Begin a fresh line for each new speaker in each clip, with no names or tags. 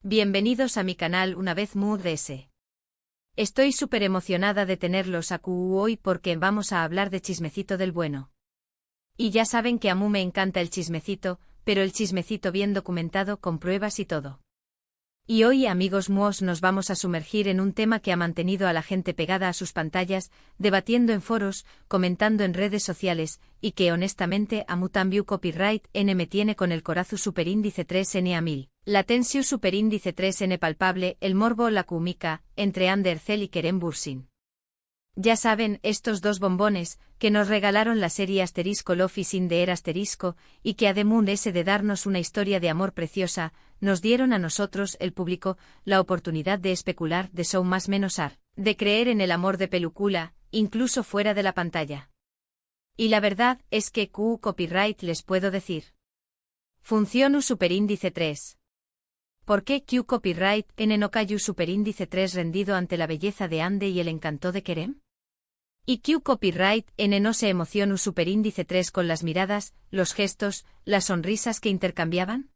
Bienvenidos a mi canal una vez Mood S. Estoy súper emocionada de tenerlos aquí hoy porque vamos a hablar de chismecito del bueno. Y ya saben que a mí me encanta el chismecito, pero el chismecito bien documentado con pruebas y todo. Y hoy, amigos muos, nos vamos a sumergir en un tema que ha mantenido a la gente pegada a sus pantallas, debatiendo en foros, comentando en redes sociales, y que honestamente a Mutambiu Copyright N me tiene con el corazo superíndice 3N a 1000. La tensión superíndice 3N palpable, el morbo la cumica, entre Andercel y Kerem Bürsin. Ya saben, estos dos bombones, que nos regalaron la serie Asterisco Love is in the Air Asterisco, y que además ese de darnos una historia de amor preciosa, nos dieron a nosotros, el público, la oportunidad de especular de show más menos ar, de creer en el amor de película, incluso fuera de la pantalla. Y la verdad es que copyright les puedo decir. Funciona superíndice 3. ¿Por qué copyright N no cayó superíndice 3 rendido ante la belleza de Ande y el encanto de Kerem? ¿Y copyright N no se emocionó superíndice 3 con las miradas, los gestos, las sonrisas que intercambiaban?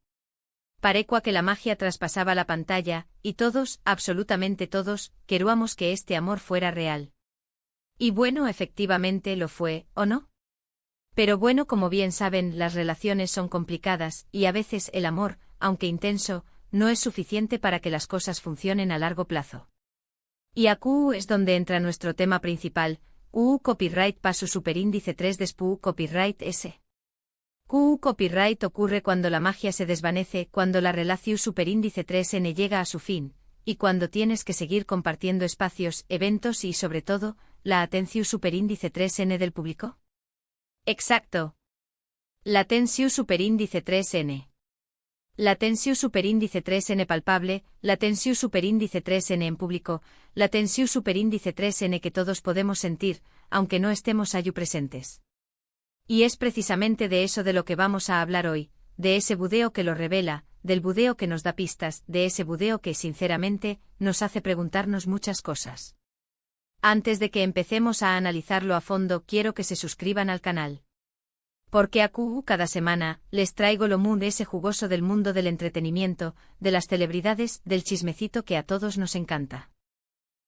Parecua que la magia traspasaba la pantalla, y todos, absolutamente todos, queríamos que este amor fuera real. Y bueno, efectivamente lo fue, ¿o no? Pero bueno, como bien saben, las relaciones son complicadas, y a veces el amor, aunque intenso, no es suficiente para que las cosas funcionen a largo plazo. Y aquí es donde entra nuestro tema principal, copyright paso superíndice 3 despu copyright S. Copyright ocurre cuando la magia se desvanece, cuando la relación superíndice 3N llega a su fin, y cuando tienes que seguir compartiendo espacios, eventos y sobre todo, la atención superíndice 3N del público. Exacto. La tensión superíndice 3N. La tensión superíndice 3N palpable, la tensión superíndice 3N en público, la tensión superíndice 3N que todos podemos sentir, aunque no estemos allí presentes. Y es precisamente de eso de lo que vamos a hablar hoy, de ese budeo que lo revela, del budeo que nos da pistas, de ese budeo que, sinceramente, nos hace preguntarnos muchas cosas. Antes de que empecemos a analizarlo a fondo, quiero que se suscriban al canal. Porque aquí cada semana les traigo lo mundo ese jugoso del mundo del entretenimiento, de las celebridades, del chismecito que a todos nos encanta.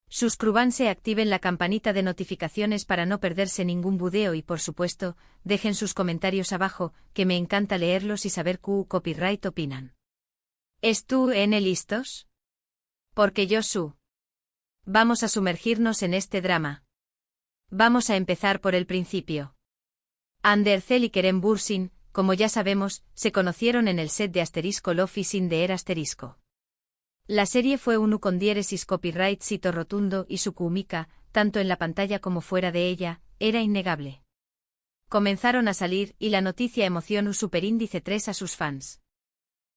Suscríbanse, activen la campanita de notificaciones para no perderse ningún video y por supuesto, dejen sus comentarios abajo, que me encanta leerlos y saber qué copyright opinan. ¿Están listos? Porque yo su. Vamos a sumergirnos en este drama. Vamos a empezar por el principio. Andercel y Kerem Bürsin, como ya sabemos, se conocieron en el set de Asterisco Love is in the Air Asterisco. La serie fue un con diéresis copyright cito rotundo y su química, tanto en la pantalla como fuera de ella, era innegable. Comenzaron a salir y la noticia emocionó superíndice 3 a sus fans.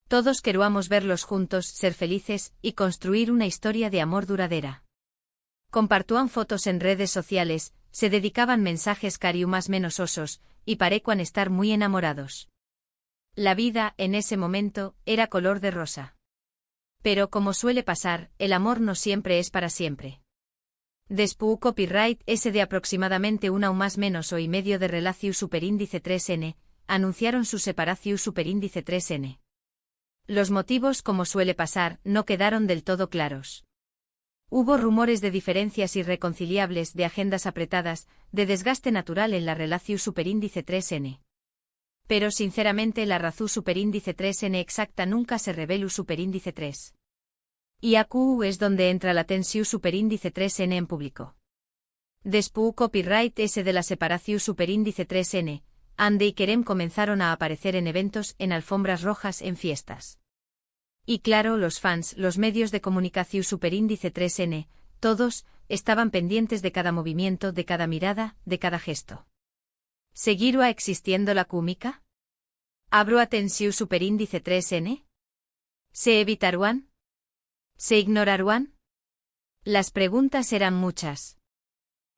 Todos queríamos verlos juntos, ser felices y construir una historia de amor duradera. Compartían fotos en redes sociales, se dedicaban mensajes más menos osos, y parecían estar muy enamorados. La vida, en ese momento, era color de rosa. Pero como suele pasar, el amor no siempre es para siempre. Después copyright S de aproximadamente una o más menos o y medio de relación superíndice 3N, anunciaron su separación superíndice 3N. Los motivos, como suele pasar, no quedaron del todo claros. Hubo rumores de diferencias irreconciliables, de agendas apretadas, de desgaste natural en la relación superíndice 3N. Pero sinceramente la razón superíndice 3N exacta nunca se reveló superíndice 3. Y aquí es donde entra la tensión superíndice 3N en público. Después copyright S de la separación superíndice 3N, Ande y Kerem comenzaron a aparecer en eventos, en alfombras rojas, en fiestas. Y claro, los fans, los medios de comunicación superíndice 3N, todos, estaban pendientes de cada movimiento, de cada mirada, de cada gesto. ¿Seguirá existiendo la química? ¿Habrá tensión superíndice 3N? ¿Se evitarán? ¿Se ignorarán? Las preguntas eran muchas.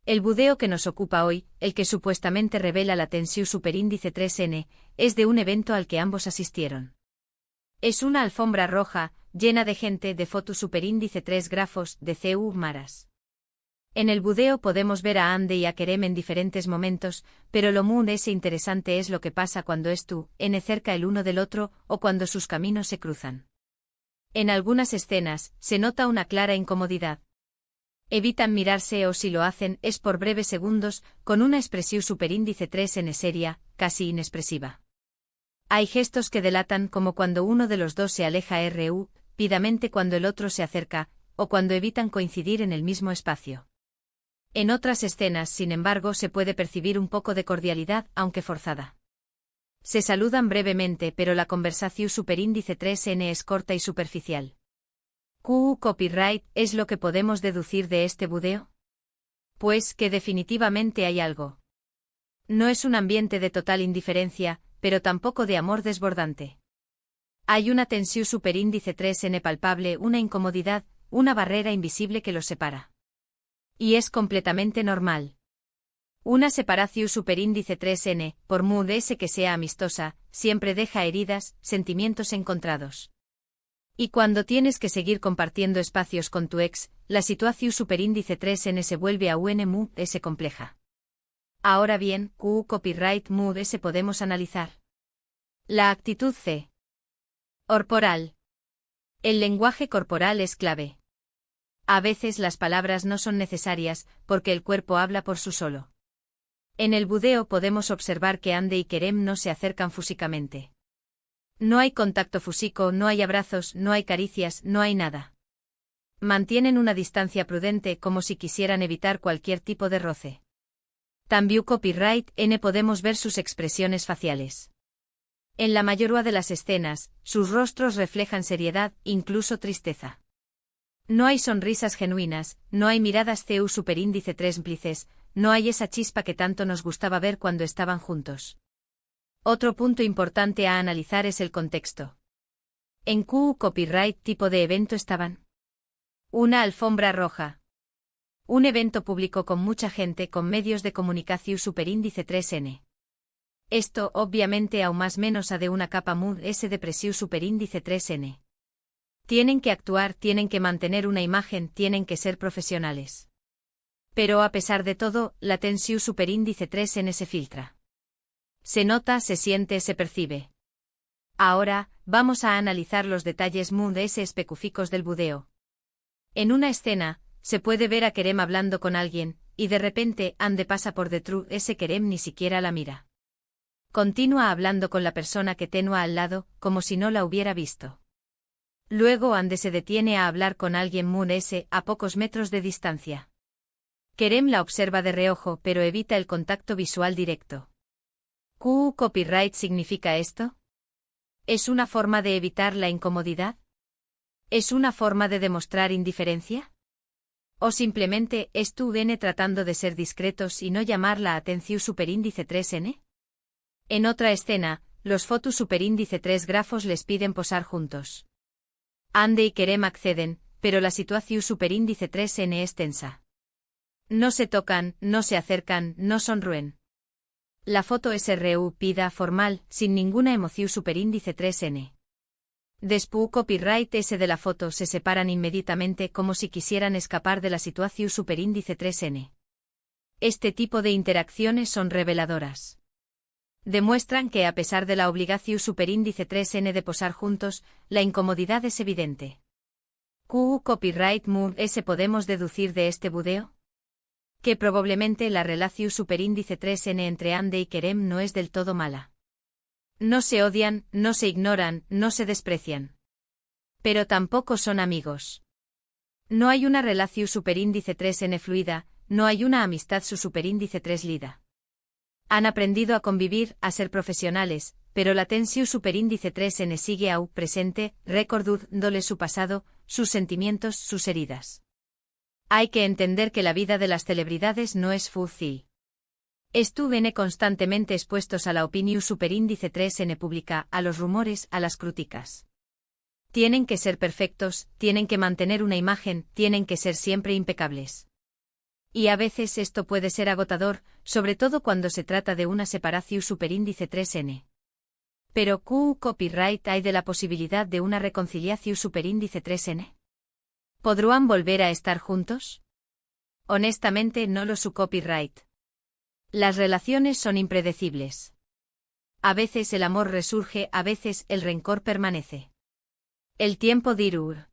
El budeo que nos ocupa hoy, el que supuestamente revela la tensión superíndice 3N, es de un evento al que ambos asistieron. Es una alfombra roja, llena de gente, de fotos superíndice 3 grafos, de CU maras. En el budeo podemos ver a Ande y a Kerem en diferentes momentos, pero lo muy interesante es lo que pasa cuando cerca el uno del otro, o cuando sus caminos se cruzan. En algunas escenas, se nota una clara incomodidad. Evitan mirarse o si lo hacen es por breves segundos, con una expresión superíndice 3n seria, casi inexpresiva. Hay gestos que delatan como cuando uno de los dos se aleja rápidamente cuando el otro se acerca, o cuando evitan coincidir en el mismo espacio. En otras escenas, sin embargo, se puede percibir un poco de cordialidad, aunque forzada. Se saludan brevemente, pero la conversación superíndice 3n es corta y superficial. Copyright, ¿es lo que podemos deducir de este video? Pues que definitivamente hay algo. No es un ambiente de total indiferencia, pero tampoco de amor desbordante. Hay una tensión superíndice 3n palpable, una incomodidad, una barrera invisible que los separa. Y es completamente normal. Una separación superíndice 3n, por muy que sea amistosa, siempre deja heridas, sentimientos encontrados. Y cuando tienes que seguir compartiendo espacios con tu ex, la situación superíndice 3n se vuelve aún compleja. Ahora bien, copyright podemos analizar. La actitud C. Corporal. El lenguaje corporal es clave. A veces las palabras no son necesarias, porque el cuerpo habla por sí solo. En el video podemos observar que Andy y Kerem no se acercan físicamente. No hay contacto físico, no hay abrazos, no hay caricias, no hay nada. Mantienen una distancia prudente como si quisieran evitar cualquier tipo de roce. También copyright podemos ver sus expresiones faciales. En la mayoría de las escenas, sus rostros reflejan seriedad, incluso tristeza. No hay sonrisas genuinas, no hay miradas superíndice 3 no hay esa chispa que tanto nos gustaba ver cuando estaban juntos. Otro punto importante a analizar es el contexto. En copyright tipo de evento estaban. Una alfombra roja. Un evento público con mucha gente con medios de comunicación superíndice 3n. Esto, obviamente, aún más menos a de una capa de presión superíndice 3n. Tienen que actuar, tienen que mantener una imagen, tienen que ser profesionales. Pero a pesar de todo, la tensión superíndice 3n se filtra. Se nota, se siente, se percibe. Ahora, vamos a analizar los detalles específicos del video. En una escena, se puede ver a Kerem hablando con alguien, y de repente Ande pasa por detrás Kerem ni siquiera la mira. Continúa hablando con la persona que tenía al lado, como si no la hubiera visto. Luego Ande se detiene a hablar con alguien a pocos metros de distancia. Kerem la observa de reojo pero evita el contacto visual directo. ¿Copyright significa esto? ¿Es una forma de evitar la incomodidad? ¿Es una forma de demostrar indiferencia? ¿O simplemente es tratando de ser discretos y no llamar la atención superíndice 3n? En otra escena, los fotos superíndice 3 grafos les piden posar juntos. Ande y Kerem acceden, pero la situación superíndice 3n es tensa. No se tocan, no se acercan, no sonríen. La foto es rápida, formal, sin ninguna emoción superíndice 3n. Después copyright de la foto se separan inmediatamente como si quisieran escapar de la situación superíndice 3n. Este tipo de interacciones son reveladoras. Demuestran que a pesar de la obligación superíndice 3n de posar juntos, la incomodidad es evidente. Copyright podemos deducir de este video? Que probablemente la relación superíndice 3n entre Ande y Kerem no es del todo mala. No se odian, no se ignoran, no se desprecian. Pero tampoco son amigos. No hay una relación superíndice 3n fluida, no hay una amistad su superíndice 3 lida. Han aprendido a convivir, a ser profesionales, pero la tensión superíndice 3n sigue aún presente, recordándole su pasado, sus sentimientos, sus heridas. Hay que entender que la vida de las celebridades no es fácil. Estuvieron constantemente expuestos a la opinión superíndice 3n pública, a los rumores, a las críticas. Tienen que ser perfectos, tienen que mantener una imagen, tienen que ser siempre impecables. Y a veces esto puede ser agotador, sobre todo cuando se trata de una separación superíndice 3n. Pero copyright hay de la posibilidad de una reconciliación superíndice 3n. ¿Podrán volver a estar juntos? Honestamente no lo su copyright. Las relaciones son impredecibles. A veces el amor resurge, a veces el rencor permanece. El tiempo dirur.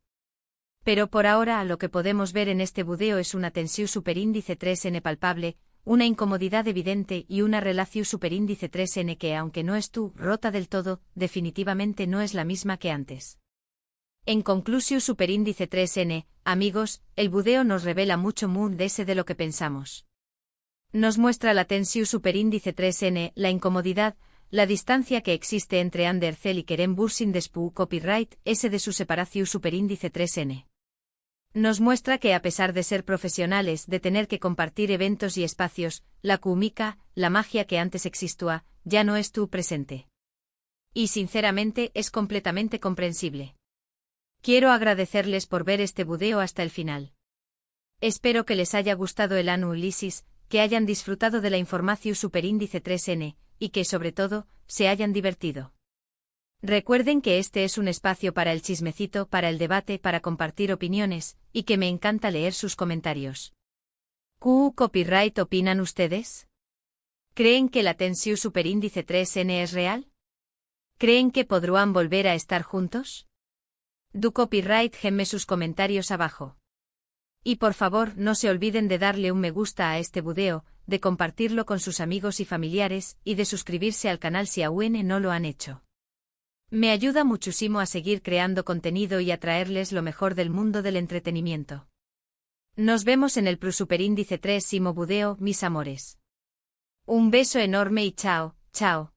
Pero por ahora lo que podemos ver en este video es una tensión superíndice 3n palpable, una incomodidad evidente y una relación superíndice 3n que aunque no es rota del todo, definitivamente no es la misma que antes. En conclusión superíndice 3n, amigos, el video nos revela mucho más de lo que pensamos. Nos muestra la tensión superíndice 3n, la incomodidad, la distancia que existe entre Andercel y Kerem Bürsin despu copyright S de su separación superíndice 3n. Nos muestra que a pesar de ser profesionales, de tener que compartir eventos y espacios, la química, la magia que antes existía, ya no es presente. Y sinceramente es completamente comprensible. Quiero agradecerles por ver este video hasta el final. Espero que les haya gustado el análisis, que hayan disfrutado de la información superíndice 3n, y que sobre todo, se hayan divertido. Recuerden que este es un espacio para el chismecito, para el debate, para compartir opiniones, y que me encanta leer sus comentarios. ¿Qué copyright opinan ustedes? ¿Creen que la tensión superíndice 3n es real? ¿Creen que podrán volver a estar juntos? Du copyright gemme sus comentarios abajo. Y por favor no se olviden de darle un me gusta a este video, de compartirlo con sus amigos y familiares, y de suscribirse al canal si aún no lo han hecho. Me ayuda muchísimo a seguir creando contenido y a traerles lo mejor del mundo del entretenimiento. Nos vemos en el superíndice 3 video, mis amores. Un beso enorme y chao, chao.